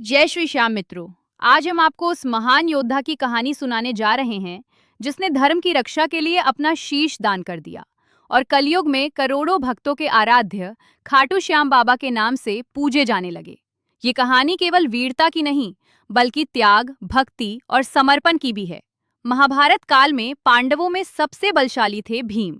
जय श्री श्याम मित्रों। आज हम आपको उस महान योद्धा की कहानी सुनाने जा रहे हैं जिसने धर्म की रक्षा के लिए अपना शीश दान कर दिया और कलयुग में करोड़ों भक्तों के आराध्य खाटू श्याम बाबा के नाम से पूजे जाने लगे। ये कहानी केवल वीरता की नहीं बल्कि त्याग, भक्ति और समर्पण की भी है। महाभारत काल में पांडवों में सबसे बलशाली थे भीम।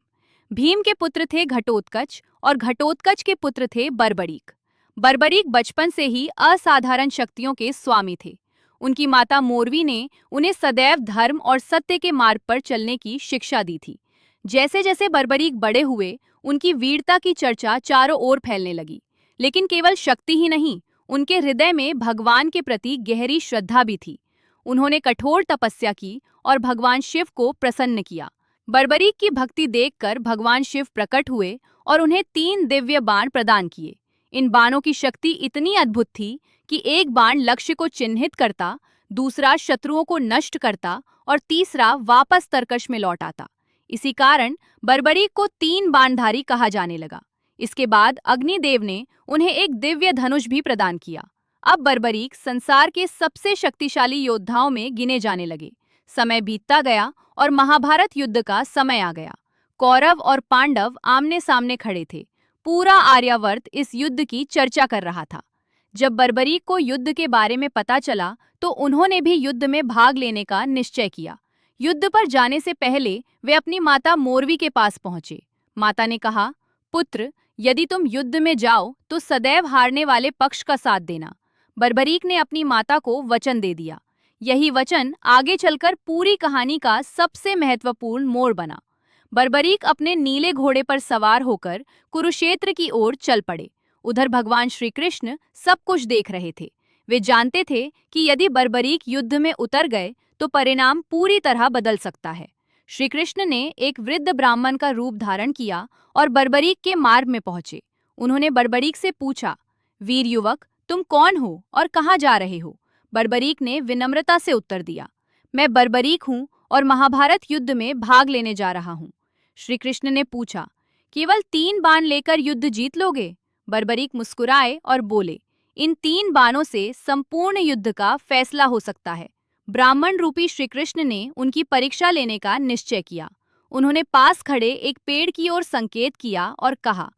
भीम के पुत्र थे घटोत्कच और घटोत्कच के पुत्र थे बर्बरीक। बर्बरीक बचपन से ही असाधारण शक्तियों के स्वामी थे। उनकी माता मोरवी ने उन्हें सदैव धर्म और सत्य के मार्ग पर चलने की शिक्षा दी थी। जैसे जैसे बर्बरीक बड़े हुए, उनकी वीरता की चर्चा चारों ओर फैलने लगी। लेकिन केवल शक्ति ही नहीं, उनके हृदय में भगवान के प्रति गहरी श्रद्धा भी थी। उन्होंने कठोर तपस्या की और भगवान शिव को प्रसन्न किया। बर्बरीक की भक्ति देखकर भगवान शिव प्रकट हुए और उन्हें 3 दिव्य बाण प्रदान किए। इन बाणों की शक्ति इतनी अद्भुत थी कि एक बाण लक्ष्य को चिन्हित करता, दूसरा शत्रुओं को नष्ट करता और तीसरा वापस तरकश में लौट आता। इसी कारण बर्बरीक को 3 बाणधारी कहा जाने लगा। इसके बाद अग्निदेव ने उन्हें एक दिव्य धनुष भी प्रदान किया। अब बर्बरीक संसार के सबसे शक्तिशाली योद्धाओं में गिने जाने लगे। समय बीतता गया और महाभारत युद्ध का समय आ गया। कौरव और पांडव आमने सामने खड़े थे। पूरा आर्यावर्त इस युद्ध की चर्चा कर रहा था। जब बर्बरीक को युद्ध के बारे में पता चला तो उन्होंने भी युद्ध में भाग लेने का निश्चय किया। युद्ध पर जाने से पहले वे अपनी माता मोरवी के पास पहुंचे। माता ने कहा, पुत्र, यदि तुम युद्ध में जाओ तो सदैव हारने वाले पक्ष का साथ देना। बर्बरीक ने अपनी माता को वचन दे दिया। यही वचन आगे चलकर पूरी कहानी का सबसे महत्वपूर्ण मोड़ बना। बर्बरीक अपने नीले घोड़े पर सवार होकर कुरुक्षेत्र की ओर चल पड़े। उधर भगवान श्री कृष्ण सब कुछ देख रहे थे। वे जानते थे कि यदि बर्बरीक युद्ध में उतर गए तो परिणाम पूरी तरह बदल सकता है। श्री कृष्ण ने एक वृद्ध ब्राह्मण का रूप धारण किया और बर्बरीक के मार्ग में पहुंचे। उन्होंने बर्बरीक से पूछा, वीर युवक, तुम कौन हो और कहाँ जा रहे हो? बर्बरीक ने विनम्रता से उत्तर दिया, मैं बर्बरीक हूँ और महाभारत युद्ध में भाग लेने जा रहा हूँ। श्री कृष्ण ने पूछा, केवल 3 बाण लेकर युद्ध जीत लोगे? बर्बरीक मुस्कुराए और बोले, इन 3 बाणों से संपूर्ण युद्ध का फैसला हो सकता है। ब्राह्मण रूपी श्री कृष्ण ने उनकी परीक्षा लेने का निश्चय किया। उन्होंने पास खड़े एक पेड़ की ओर संकेत किया और कहा,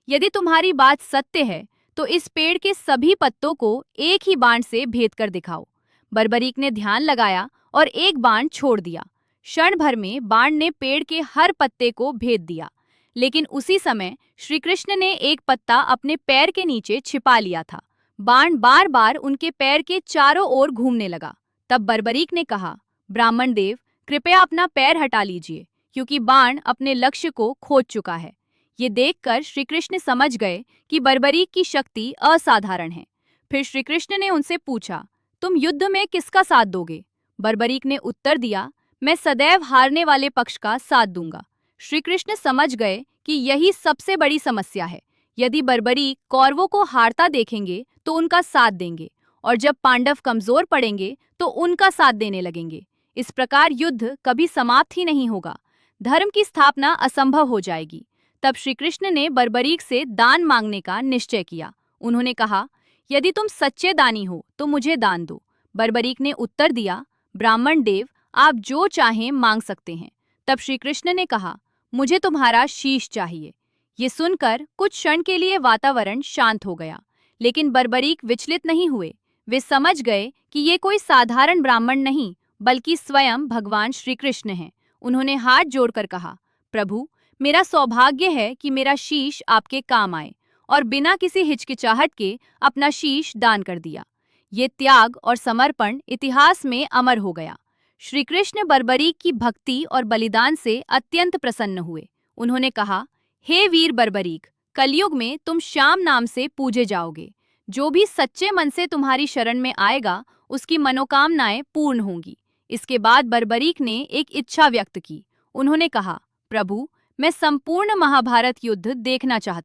यदि तुम्हारी बात सत्य है तो इस पेड़ के सभी पत्तों को एक ही बाण से भेद कर दिखाओ। बर्बरीक ने ध्यान लगाया और एक बाण छोड़ दिया। क्षण भर में बाण ने पेड़ के हर पत्ते को भेद दिया। लेकिन उसी समय श्री कृष्ण ने एक पत्ता अपने पैर के नीचे छिपा लिया था। बाण बार बार उनके पैर के चारों ओर घूमने लगा। तब बर्बरीक ने कहा, ब्राह्मण देव, कृपया अपना पैर हटा लीजिए, क्योंकि बाण अपने लक्ष्य को खोज चुका है। ये देखकर श्री कृष्ण समझ गए कि बर्बरीक की शक्ति असाधारण है। फिर श्री कृष्ण ने उनसे पूछा, तुम युद्ध में किसका साथ दोगे? बर्बरीक ने उत्तर दिया, मैं सदैव हारने वाले पक्ष का साथ दूंगा। श्री कृष्ण समझ गए कि यही सबसे बड़ी समस्या है। यदि बर्बरीक कौरवों को हारता देखेंगे तो उनका साथ देंगे, और जब पांडव कमजोर पड़ेंगे तो उनका साथ देने लगेंगे। इस प्रकार युद्ध कभी समाप्त ही नहीं होगा। धर्म की स्थापना असंभव हो जाएगी। तब श्री कृष्ण ने बर्बरीक से दान मांगने का निश्चय किया। उन्होंने कहा, यदि तुम सच्चे दानी हो तो मुझे दान दो। बर्बरीक ने उत्तर दिया, ब्राह्मण देव, आप जो चाहें मांग सकते हैं। तब श्री कृष्ण ने कहा, मुझे तुम्हारा शीश चाहिए। ये सुनकर कुछ क्षण के लिए वातावरण शांत हो गया, लेकिन बर्बरीक विचलित नहीं हुए। वे समझ गए कि ये कोई साधारण ब्राह्मण नहीं बल्कि स्वयं भगवान श्री कृष्ण हैं। उन्होंने हाथ जोड़कर कहा, प्रभु, मेरा सौभाग्य है कि मेरा शीश आपके काम आए, और बिना किसी हिचकिचाहट के अपना शीश दान कर दिया। ये त्याग और समर्पण इतिहास में अमर हो गया। श्री कृष्ण बर्बरीक की भक्ति और बलिदान से अत्यंत प्रसन्न हुए। उन्होंने कहा, हे वीर बर्बरीक, कलयुग में तुम श्याम नाम से पूजे जाओगे। जो भी सच्चे मन से तुम्हारी शरण में आएगा उसकी मनोकामनाएं पूर्ण होंगी। इसके बाद बर्बरीक ने एक इच्छा व्यक्त की। उन्होंने कहा, प्रभु, मैं संपूर्ण महाभारत युद्ध देखना चाहता